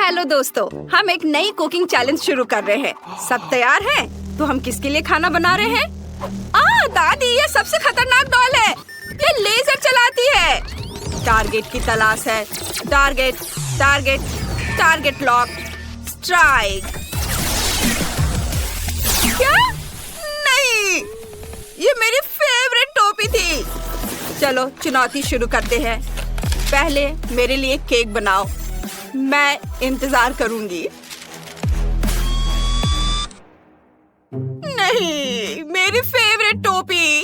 Hello दोस्तों, हम एक नई कुकिंग चैलेंज शुरू कर रहे हैं। सब तैयार हैं? तो हम किसके लिए खाना बना रहे हैं? दादी, ये सबसे खतरनाक डॉल है। ये लेजर चलाती है। टारगेट की तलाश है। Target, target, target lock, strike. क्या? नहीं, ये मेरी फेवरेट टोपी थी। चलो चुनौती शुरू करते हैं। पहले मेरे लिए केक बनाओ। मैं इंतजार करूंगी। नहीं, मेरी फेवरेट टोपी।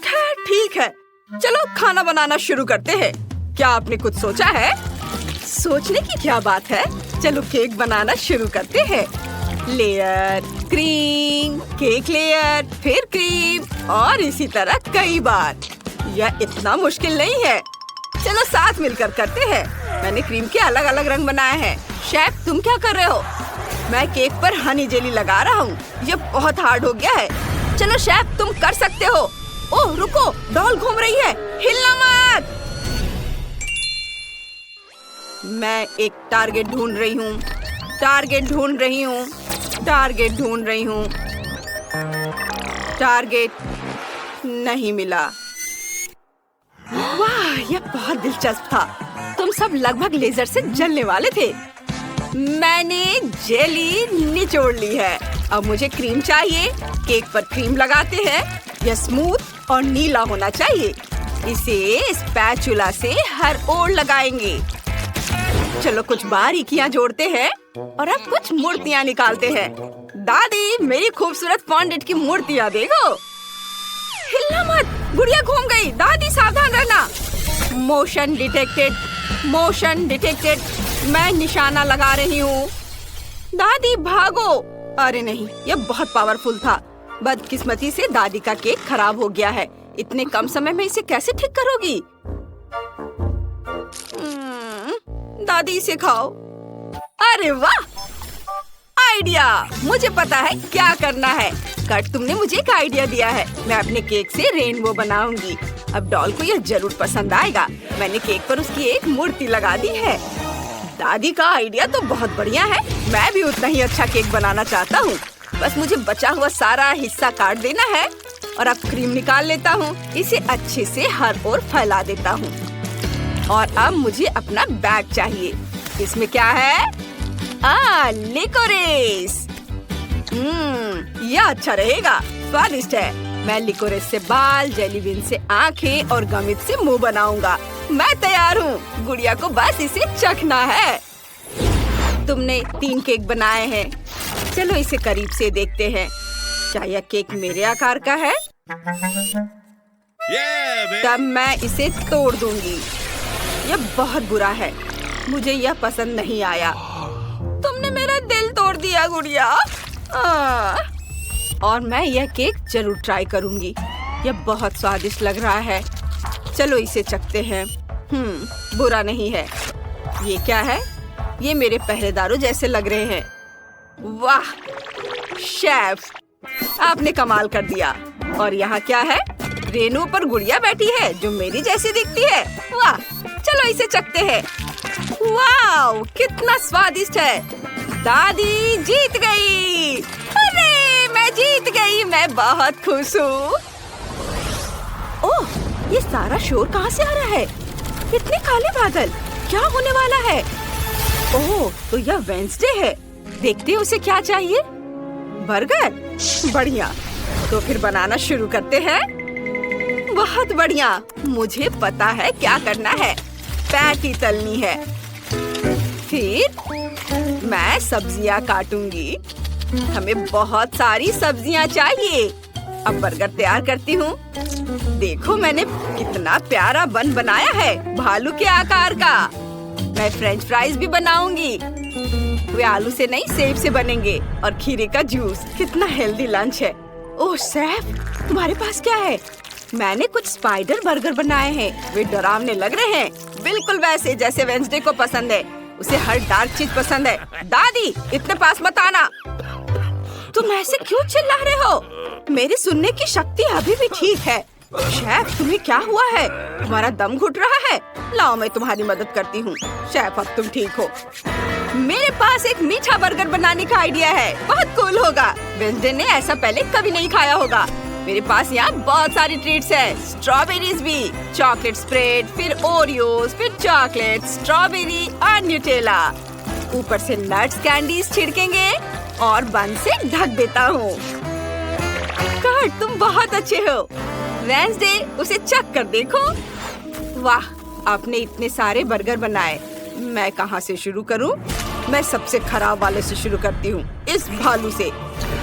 खैर ठीक है, चलो खाना बनाना शुरू करते हैं। क्या आपने कुछ सोचा है? सोचने की क्या बात है, चलो केक बनाना शुरू करते हैं। लेयर, क्रीम, केक लेयर, फिर क्रीम और इसी तरह कई बार। यह इतना मुश्किल नहीं है। चलो साथ मिलकर करते हैं। मैंने क्रीम के अलग अलग रंग बनाए हैं। शेफ, तुम क्या कर रहे हो? मैं केक पर हनी जेली लगा रहा हूँ। ये बहुत हार्ड हो गया है। चलो शेफ, तुम कर सकते हो। ओह रुको, डॉल घूम रही है, हिलना मत। मैं एक टारगेट ढूंढ रही हूँ। टारगेट ढूंढ रही हूँ। टारगेट ढूंढ रही हूँ। टारगेट नहीं मिला। वाह, यह बहुत दिलचस्प था। तुम सब लगभग लेजर से जलने वाले थे। मैंने जेली निचोड़ ली है। अब मुझे क्रीम चाहिए। केक पर क्रीम लगाते हैं। यह स्मूथ और नीला होना चाहिए। इसे स्पैचुला से हर ओर लगाएंगे। चलो कुछ बारीकियां जोड़ते हैं और अब कुछ मूर्तियां निकालते हैं। दादी, मेरी खूबसूरत फॉन्डेंट की मूर्तियां देखो। हिलना मत, गुड़िया घूम गई। दादी सावधान रहना। Motion detected, motion detected. मैं निशाना लगा रही हूँ। दादी भागो। अरे नहीं, यह बहुत पावरफुल था। बदकिस्मती से दादी का केक खराब हो गया है। इतने कम समय में इसे कैसे ठीक करोगी? दादी इसे खाओ। अरे वाह, आइडिया! मुझे पता है क्या करना है। कट, तुमने मुझे एक आइडिया दिया है। मैं अपने केक से रेनबो बनाऊंगी। अब डॉल को यह जरूर पसंद आएगा। मैंने केक पर उसकी एक मूर्ति लगा दी है। दादी का आइडिया तो बहुत बढ़िया है। मैं भी उतना ही अच्छा केक बनाना चाहता हूँ। बस मुझे बचा हुआ सारा हिस्सा काट देना है और अब क्रीम निकाल लेता हूँ। इसे अच्छे से हर ओर फैला देता हूँ। और अब मुझे अपना बैग चाहिए। इसमें क्या है? लिकोरेस। यह अच्छा रहेगा, स्वादिष्ट है। मैं लिकोरेस से बाल, जेली बीन से आँखें और गमित से मुंह बनाऊंगा। मैं तैयार हूँ। गुड़िया को बस इसे चखना है। तुमने 3 केक बनाए हैं। चलो इसे करीब से देखते हैं। क्या यह केक मेरे आकार का है? तब मैं इसे तोड़ दूंगी। यह बहुत बुरा है। मुझे यह पसंद नहीं आया। तुमने मेरा दिल तोड़ दिया गुड़िया। और मैं यह केक जरूर ट्राई करूंगी। यह बहुत स्वादिष्ट लग रहा है। चलो इसे चखते हैं। बुरा नहीं है। ये क्या है? ये मेरे पहरेदारों जैसे लग रहे हैं। वाह शेफ, आपने कमाल कर दिया। और यहाँ क्या है? रेनू पर गुड़िया बैठी है जो मेरी जैसी दिखती है। वाह, चलो इसे चखते हैं। वाह, कितना स्वादिष्ट है। दादी जीत गई। अरे मैं जीत गई। मैं बहुत खुश हूँ। ओह, ये सारा शोर कहाँ से आ रहा है? इतने काले बादल, क्या होने वाला है? ओह, तो यह वेडनेसडे है। देखते हैं उसे क्या चाहिए। बर्गर? बढ़िया, तो फिर बनाना शुरू करते हैं। बहुत बढ़िया, मुझे पता है क्या करना है। पैटी तलनी है। फिर मैं सब्जियां काटूंगी। हमें बहुत सारी सब्जियां चाहिए। अब बर्गर तैयार करती हूँ। देखो मैंने कितना प्यारा बन बनाया है, भालू के आकार का। मैं फ्रेंच फ्राइज भी बनाऊंगी। वे आलू से नहीं, सेब से बनेंगे। और खीरे का जूस। कितना हेल्दी लंच है। ओह शेफ, तुम्हारे पास क्या है? मैंने कुछ स्पाइडर बर्गर बनाए हैं। वे डरावने लग रहे हैं, बिल्कुल वैसे जैसे वेडनेसडे को पसंद है। उसे हर डार्क चीज पसंद है। दादी, इतने पास मत आना। तुम ऐसे क्यों चिल्ला रहे हो? मेरी सुनने की शक्ति अभी भी ठीक है। शेफ, तुम्हें क्या हुआ है? तुम्हारा दम घुट रहा है? लाओ मैं तुम्हारी मदद करती हूँ। शेफ, अब तुम ठीक हो। मेरे पास एक मीठा बर्गर बनाने का आइडिया है, बहुत कूल होगा। वेंसडे ने ऐसा पहले कभी नहीं खाया होगा। मेरे पास यहाँ बहुत सारी ट्रीट्स है, स्ट्रॉबेरीज भी, चॉकलेट स्प्रेड, फिर ओरियोज, फिर चॉकलेट, स्ट्रॉबेरी और न्यूटेला। ऊपर से नट्स कैंडीज छिड़केंगे और बन से ढक देता हूँ। कर्ट, तुम बहुत अच्छे हो। वेंसडे, उसे चख कर देखो। वाह, आपने इतने सारे बर्गर बनाए। मैं कहाँ से शुरू करूँ? मैं सबसे खराब वाले से शुरू करती हूँ, इस भालू से।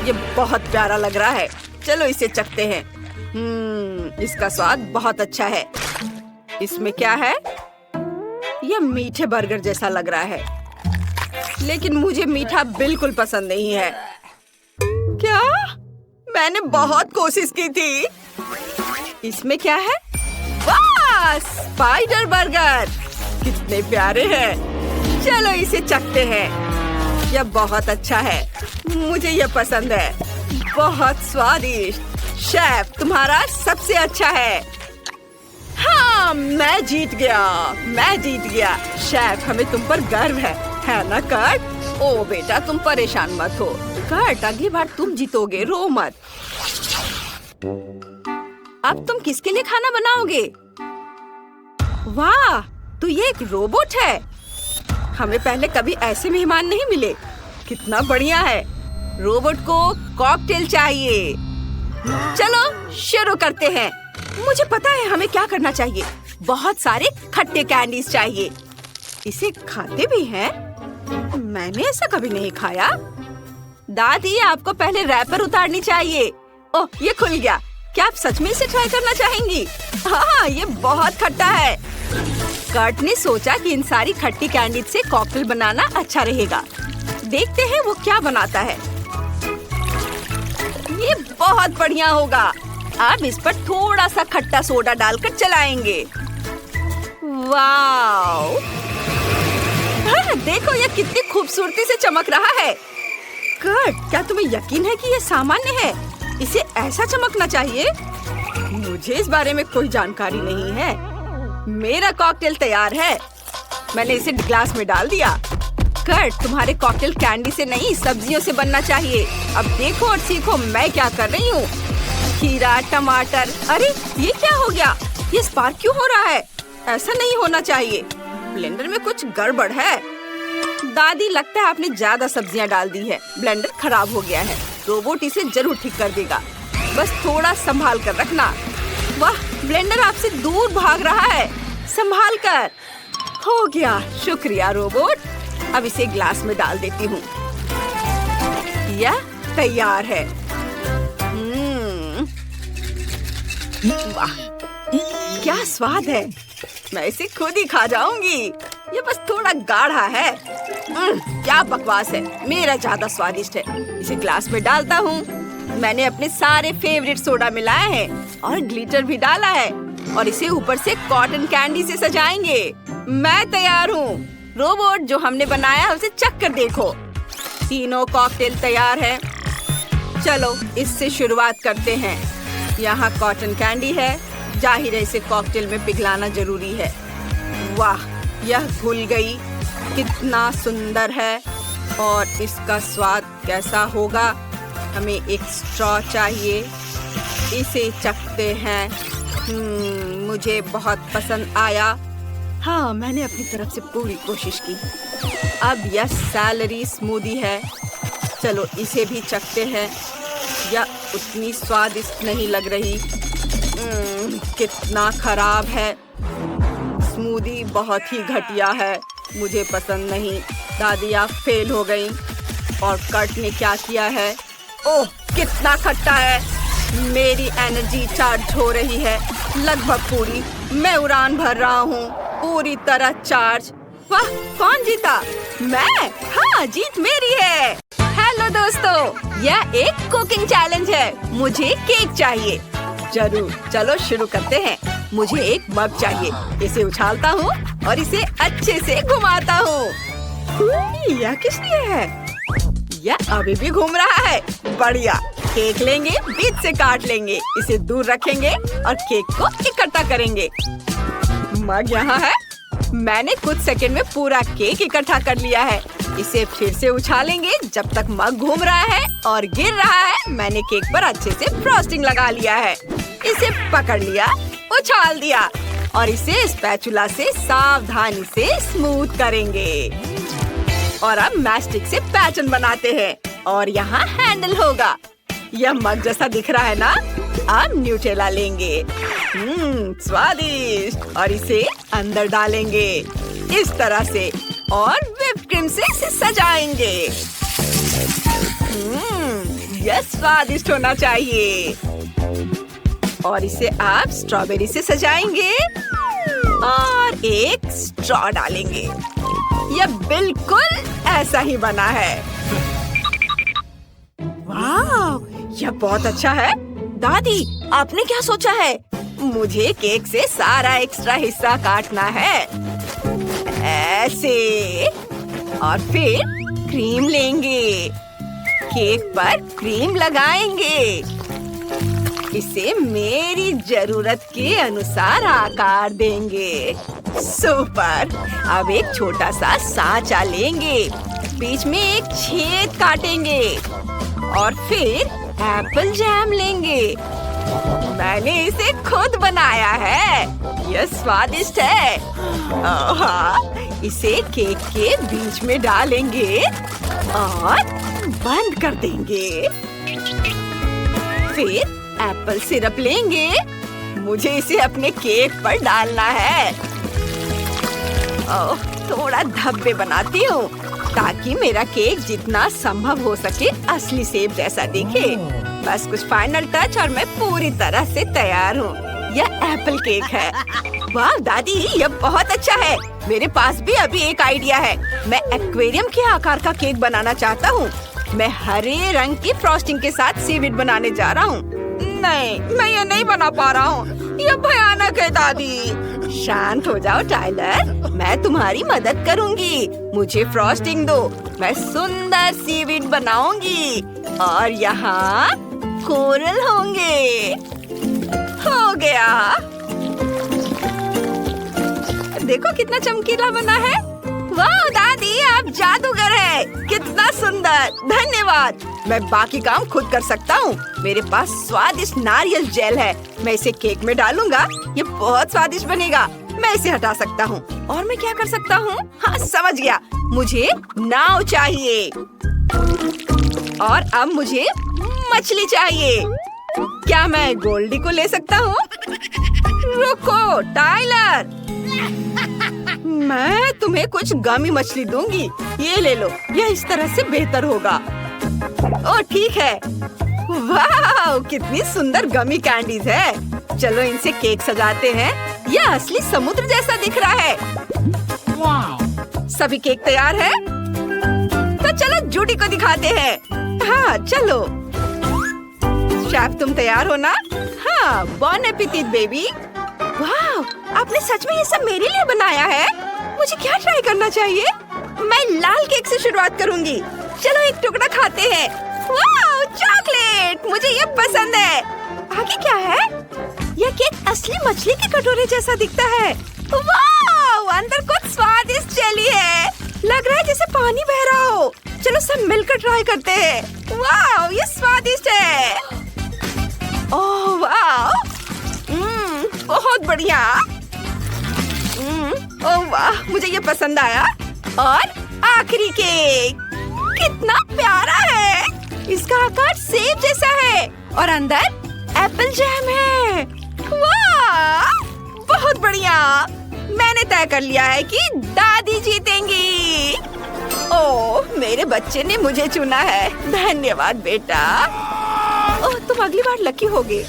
ये बहुत प्यारा लग रहा है। चलो इसे चखते हैं। इसका स्वाद बहुत अच्छा है। इसमें क्या है? यह मीठे बर्गर जैसा लग रहा है, लेकिन मुझे मीठा बिल्कुल पसंद नहीं है। क्या? मैंने बहुत कोशिश की थी। इसमें क्या है? वाह, स्पाइडर बर्गर! कितने प्यारे हैं। चलो इसे चखते हैं। यह बहुत अच्छा है, मुझे यह पसंद है। बहुत स्वादिष्ट। शेफ, तुम्हारा सबसे अच्छा है। हाँ, मैं जीत गया। शेफ, हमें तुम पर गर्व है ना कर्ट? ओ बेटा, तुम परेशान मत हो। कर्ट, अगली बार तुम जीतोगे, रो मत। अब तुम किसके लिए खाना बनाओगे? वाह, तो ये एक रोबोट है। हमें पहले कभी ऐसे मेहमान नहीं मिले। कितना बढ़िया है। रोबोट को कॉकटेल चाहिए। चलो शुरू करते हैं। मुझे पता है हमें क्या करना चाहिए। बहुत सारे खट्टे कैंडीज चाहिए। इसे खाते भी हैं? मैंने ऐसा कभी नहीं खाया। दादी, आपको पहले रैपर उतारनी चाहिए। ओह, ये खुल गया। क्या आप सच में इसे ट्राई करना चाहेंगी? हाँ, ये बहुत खट्टा है। कर्ट ने सोचा कि इन सारी खट्टी कैंडीज से कॉकटेल बनाना अच्छा रहेगा। देखते हैं वो क्या बनाता है। ये बहुत बढ़िया होगा। अब इस पर थोड़ा सा खट्टा सोडा डालकर चलाएंगे। वाव! देखो ये कितनी खूबसूरती से चमक रहा है। कर्ट, क्या तुम्हें यकीन है कि ये सामान्य है? इसे ऐसा चमकना चाहिए? मुझे इस बारे में कोई जानकारी नहीं है। मेरा कॉकटेल तैयार है। मैंने इसे ग्लास में डाल दिया। कर्ट, तुम्हारे कॉकटेल कैंडी से नहीं, सब्जियों से बनना चाहिए। अब देखो और सीखो मैं क्या कर रही हूँ। खीरा, टमाटर। अरे ये क्या हो गया? ये स्पार्क क्यों हो रहा है? ऐसा नहीं होना चाहिए। ब्लेंडर में कुछ गड़बड़ है। दादी, लगता है आपने ज्यादा सब्जियाँ डाल दी है। ब्लेंडर खराब हो गया है। रोबोट इसे जरूर ठीक कर देगा। बस थोड़ा संभाल कर रखना। वाह, ब्लेंडर आपसे दूर भाग रहा है। संभाल कर। हो गया। शुक्रिया रोबोट। अब इसे ग्लास में डाल देती हूँ। यह तैयार है। वाह, क्या स्वाद है। मैं इसे खुद ही खा जाऊंगी। ये बस थोड़ा गाढ़ा है। क्या बकवास है। मेरा ज्यादा स्वादिष्ट है। इसे ग्लास में डालता हूँ। मैंने अपने सारे फेवरेट सोडा मिलाए हैं और ग्लिटर भी डाला है और इसे ऊपर से कॉटन कैंडी से सजाएंगे। मैं तैयार हूँ। रोबोट, जो हमने बनाया उसे चख कर देखो। तीनों कॉकटेल तैयार है। चलो इससे शुरुआत करते हैं। यहाँ कॉटन कैंडी है। जाहिर है इसे कॉकटेल में पिघलाना जरूरी है। वाह, यह घुल गई। कितना सुंदर है। और इसका स्वाद कैसा होगा? हमें एक स्ट्रॉ चाहिए। इसे चखते हैं। मुझे बहुत पसंद आया। हाँ, मैंने अपनी तरफ से पूरी कोशिश की। अब यह सैलरी स्मूदी है। चलो इसे भी चखते हैं। यह उतनी स्वादिष्ट नहीं लग रही। कितना खराब है। स्मूदी बहुत ही घटिया है। मुझे पसंद नहीं। दादी, आप फेल हो गई। और कर्ट ने क्या किया है? ओह, कितना खट्टा है। मेरी एनर्जी चार्ज हो रही है, लगभग पूरी। मैं उड़ान भर रहा हूँ, पूरी तरह चार्ज। वाह, कौन जीता? मैं? हाँ, जीत मेरी है। हेलो दोस्तों, यह एक कुकिंग चैलेंज है। मुझे केक चाहिए। जरूर, चलो शुरू करते हैं। मुझे एक मग चाहिए। इसे उछालता हूँ और इसे अच्छे से घुमाता हूँ। यह किस लिए है? यह अभी भी घूम रहा है। बढ़िया। केक लेंगे, बीच से काट लेंगे, इसे दूर रखेंगे और केक को इकट्ठा करेंगे। मग यहाँ है। मैंने कुछ सेकंड में पूरा केक इकट्ठा कर लिया है। इसे फिर से उछालेंगे जब तक मग घूम रहा है और गिर रहा है। मैंने केक पर अच्छे से फ्रॉस्टिंग लगा लिया है। इसे पकड़ लिया, उछाल दिया और इसे स्पैचुला से सावधानी से स्मूथ करेंगे। और अब मैस्टिक से पैटर्न बनाते हैं और यहाँ हैंडल होगा। यह मग जैसा दिख रहा है ना? अब न्यूटेला लेंगे, स्वादिष्ट, और इसे अंदर डालेंगे इस तरह से और व्हिप क्रीम से इसे सजाएंगे। यह स्वादिष्ट होना चाहिए। और इसे आप स्ट्रॉबेरी से सजाएंगे और एक स्ट्रॉ डालेंगे। यह बिल्कुल ऐसा ही बना है। वाह, यह बहुत अच्छा है। दादी, आपने क्या सोचा है? मुझे केक से सारा एक्स्ट्रा हिस्सा काटना है, ऐसे, और फिर क्रीम लेंगे, केक पर क्रीम लगाएंगे, इसे मेरी जरूरत के अनुसार आकार देंगे। सुपर। अब एक छोटा सा सांचा लेंगे, बीच में एक छेद काटेंगे और फिर एप्पल जैम लेंगे। मैंने इसे खुद बनाया है। यह स्वादिष्ट है। इसे केक के बीच में डालेंगे और बंद कर देंगे। फिर एप्पल सिरप लेंगे। मुझे इसे अपने केक पर डालना है। थोड़ा धब्बे बनाती हूँ ताकि मेरा केक जितना संभव हो सके असली सेब जैसा दिखे। बस कुछ फाइनल टच और मैं पूरी तरह से तैयार हूँ। यह एप्पल केक है। वाह दादी, यह बहुत अच्छा है। मेरे पास भी अभी एक आइडिया है। मैं एक्वेरियम के आकार का केक बनाना चाहता हूँ। मैं हरे रंग की फ्रॉस्टिंग के साथ सीवीड बनाने जा रहा हूँ। नहीं, मैं ये नहीं बना पा रहा हूँ। यह भयानक है दादी। शांत हो जाओ टाइलर, मैं तुम्हारी मदद करूँगी। मुझे फ्रॉस्टिंग दो, मैं सुंदर सीवीड बनाऊंगी और यहाँ कोरल होंगे। हो गया। देखो कितना चमकीला बना है। वाह दादी, आप जादूगर हैं। कितना सुंदर, धन्यवाद। मैं बाकी काम खुद कर सकता हूँ। मेरे पास स्वादिष्ट नारियल जेल है। मैं इसे केक में डालूंगा। ये बहुत स्वादिष्ट बनेगा। मैं इसे हटा सकता हूँ। और मैं क्या कर सकता हूँ? हाँ, समझ गया। मुझे नाव चाहिए और अब मुझे मछली चाहिए। क्या मैं गोल्डी को ले सकता हूँ? रुको टाइलर, मैं तुम्हें कुछ गमी मछली दूंगी। ये ले लो, यह इस तरह से बेहतर होगा। ओह ठीक है। वाह, कितनी सुंदर गमी कैंडीज है। चलो इनसे केक सजाते हैं। यह असली समुद्र जैसा दिख रहा है। सभी केक तैयार है? तो चलो जूडी को दिखाते हैं। हाँ चलो। शेफ तुम तैयार हो ना? हाँ, बॉन एपेटिट बेबी। वाह, आपने सच में ये सब मेरे लिए बनाया है। मुझे क्या ट्राई करना चाहिए? मैं लाल केक से शुरुआत करूंगी। चलो एक टुकड़ा खाते हैं। वाह, चॉकलेट, मुझे ये पसंद है। आगे क्या है? यह केक असली मछली के कटोरे जैसा दिखता है। वाह, अंदर कुछ स्वादिष्ट जेली है। लग रहा है जैसे पानी बह रहा हो। चलो सब मिलकर ट्राई करते हैं। वाह, ये स्वादिष्ट है। ओह वाह, बहुत बढ़िया। ओह वाह, मुझे ये पसंद आया। और आखिरी केक कितना प्यारा है। इसका आकार सेब जैसा है और अंदर एप्पल जैम है। वाह, बहुत बढ़िया। मैंने तय कर लिया है कि दादी जीतेंगी। ओह, मेरे बच्चे ने मुझे चुना है। धन्यवाद बेटा। ओह, तुम अगली बार लकी होगे।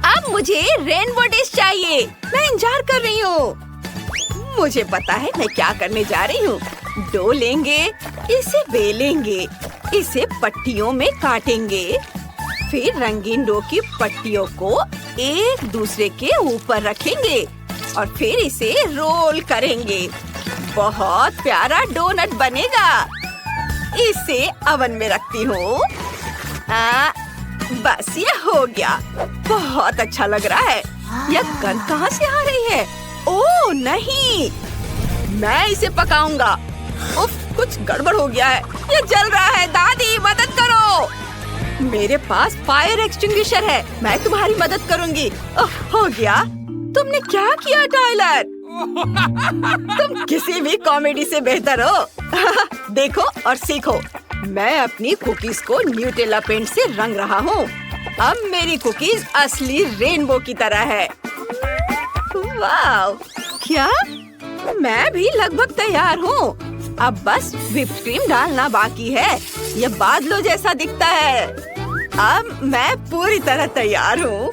अब मुझे रेनबो डिश चाहिए। मैं इंतजार कर रही हूँ। मुझे पता है मैं क्या करने जा रही हूँ। डो लेंगे, इसे बेलेंगे, इसे पट्टियों में काटेंगे, फिर रंगीन डो की पट्टियों को एक दूसरे के ऊपर रखेंगे और फिर इसे रोल करेंगे। बहुत प्यारा डोनट बनेगा। इसे ओवन में रखती हूँ बस ये हो गया। बहुत अच्छा लग रहा है। यह गंध कहाँ से आ रही है? ओह नहीं, मैं इसे पकाऊंगा। उफ, कुछ गड़बड़ हो गया है। ये जल रहा है। दादी मदद करो। मेरे पास फायर एक्सटिंग्विशर है। मैं तुम्हारी मदद करूंगी। हो गया। तुमने क्या किया टाइलर? तुम किसी भी कॉमेडी से बेहतर हो। देखो और सीखो। मैं अपनी कुकीज को न्यूटेला पेंट से रंग रहा हूँ। अब मेरी कुकीज असली रेनबो की तरह है। वाव! क्या? मैं भी लगभग तैयार हूँ। अब बस व्हिप्ड क्रीम डालना बाकी है। यह बादलों जैसा दिखता है। अब मैं पूरी तरह तैयार हूँ।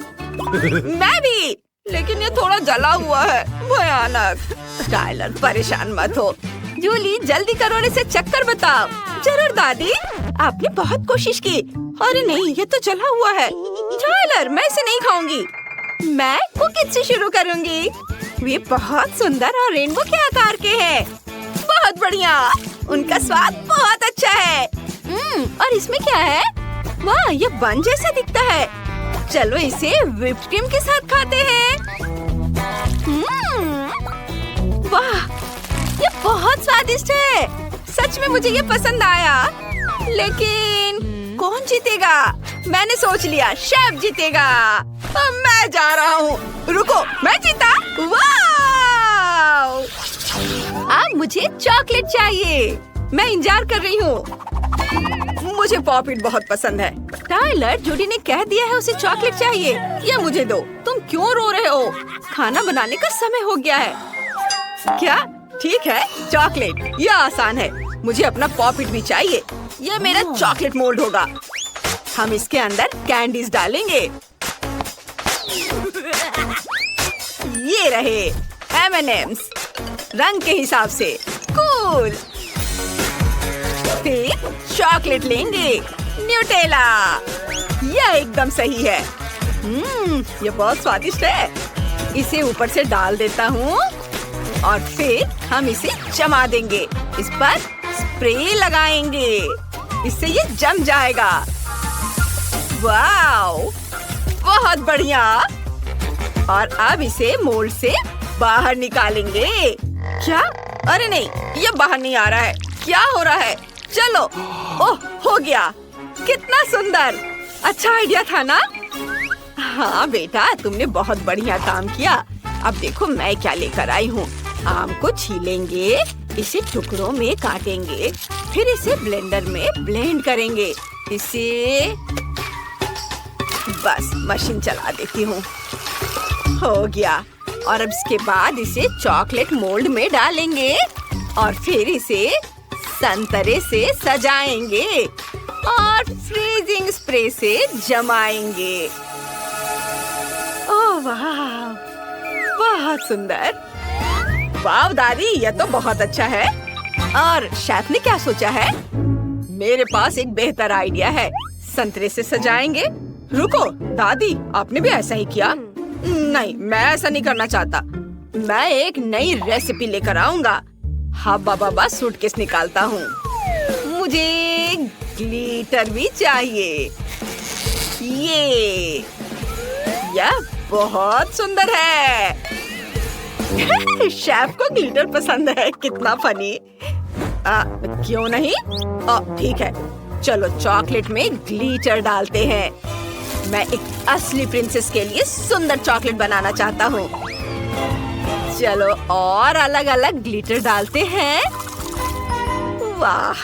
मैं भी, लेकिन ये थोड़ा जला हुआ है। भयानक। टाइलर परेशान मत हो। जूली जल्दी करो और इसे चक्कर बताओ। जरूर दादी, आपने बहुत कोशिश की। अरे नहीं, ये तो जला हुआ है। टाइलर, मैं इसे नहीं खाऊंगी। मैं कुकीज से शुरू करूंगी। वे बहुत सुंदर और रेनबो के आकार के हैं। बहुत बढ़िया। उनका स्वाद बहुत अच्छा है। और इसमें क्या है? वाह, ये बन जैसा दिखता है। चलो इसे व्हिप्ड क्रीम के साथ खाते हैं। वाह, ये बहुत स्वादिष्ट है। सच में मुझे ये पसंद आया। लेकिन कौन जीतेगा? मैंने सोच लिया, शेफ जीतेगा। अब मैं जा रहा हूँ। रुको, मैं जीता। वाह! अब मुझे चॉकलेट चाहिए। मैं इंतजार कर रही हूँ। मुझे पॉपिट बहुत पसंद है। टाइलर, जूडी ने कह दिया है उसे चॉकलेट चाहिए। ये मुझे दो। तुम क्यों रो रहे हो? खाना बनाने का समय हो गया है। क्या? ठीक है, चॉकलेट। यह आसान है। मुझे अपना पॉपिट भी चाहिए। यह मेरा चॉकलेट मोल्ड होगा। हम इसके अंदर कैंडीज डालेंगे। ये रहे M&M's, रंग के हिसाब से। कूल। फिर चॉकलेट लेंगे। न्यूटेला। यह एकदम सही है। यह बहुत स्वादिष्ट है। इसे ऊपर से डाल देता हूँ और फिर हम इसे जमा देंगे। इस पर स्प्रे लगाएंगे। इससे ये जम जाएगा। वाव! बहुत बढ़िया। और अब इसे मोल्ड से बाहर निकालेंगे। क्या? अरे नहीं, ये बाहर नहीं आ रहा है। क्या हो रहा है? चलो। ओह, हो गया। कितना सुंदर। अच्छा आइडिया था ना? हाँ बेटा, तुमने बहुत बढ़िया काम किया। अब देखो मैं क्या लेकर आई हूँ। आम को छीलेंगे, इसे टुकड़ों में काटेंगे, फिर इसे ब्लेंडर में ब्लेंड करेंगे। इसे बस मशीन चला देती हूँ। हो गया। और अब इसके बाद इसे चॉकलेट मोल्ड में डालेंगे और फिर इसे संतरे से सजाएंगे और फ्रीजिंग स्प्रे से जमाएंगे। ओह वाह, बहुत सुंदर। वाह दादी, यह तो बहुत अच्छा है। और शेफ ने क्या सोचा है? मेरे पास एक बेहतर आइडिया है। संतरे से सजाएंगे। रुको दादी, आपने भी ऐसा ही किया? नहीं, मैं ऐसा नहीं करना चाहता। मैं एक नई रेसिपी लेकर आऊंगा। हाँ बाबा, सूटकेस निकालता हूँ। मुझे ग्लिटर भी चाहिए। यह बहुत सुंदर है। शेफ को ग्लिटर पसंद है। कितना फनी। क्यों नहीं? ठीक है, चलो चॉकलेट में ग्लिटर डालते हैं। मैं एक असली प्रिंसेस के लिए सुंदर चॉकलेट बनाना चाहता हूँ। चलो और अलग अलग ग्लिटर डालते हैं। वाह,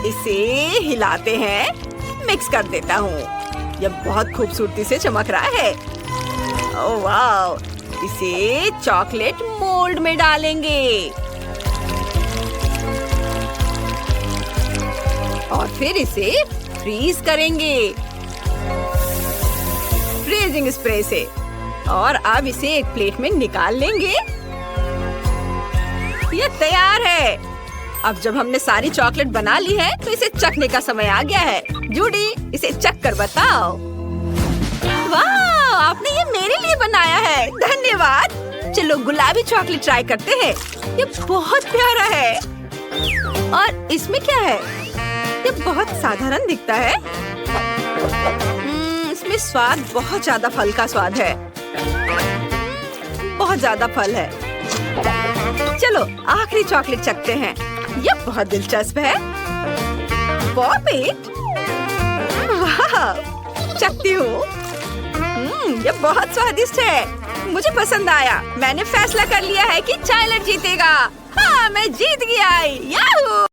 इसे हिलाते हैं। मिक्स कर देता हूँ। यह बहुत खूबसूरती से चमक रहा है। ओह वाह, इसे चॉकलेट मोल्ड में डालेंगे और फिर इसे फ्रीज करेंगे फ्रीजिंग स्प्रे से। और अब इसे एक प्लेट में निकाल लेंगे। ये तैयार है। अब जब हमने सारी चॉकलेट बना ली है तो इसे चखने का समय आ गया है। जूडी, इसे चख कर बताओ। वाह, आपने ये मेरे लिए बनाया है। धन्यवाद। चलो गुलाबी चॉकलेट ट्राई करते हैं। ये बहुत प्यारा है। और इसमें क्या है? ये बहुत साधारण दिखता है। इसमें स्वाद बहुत ज्यादा फल का स्वाद है। बहुत ज्यादा फल है। चलो आखिरी चॉकलेट चखते हैं। यह बहुत दिलचस्प है। पॉपिट, वाह, चखती हूँ। यह बहुत स्वादिष्ट है। मुझे पसंद आया। मैंने फैसला कर लिया है कि चाइलर जीतेगा। हाँ, मैं जीत गया। याहू!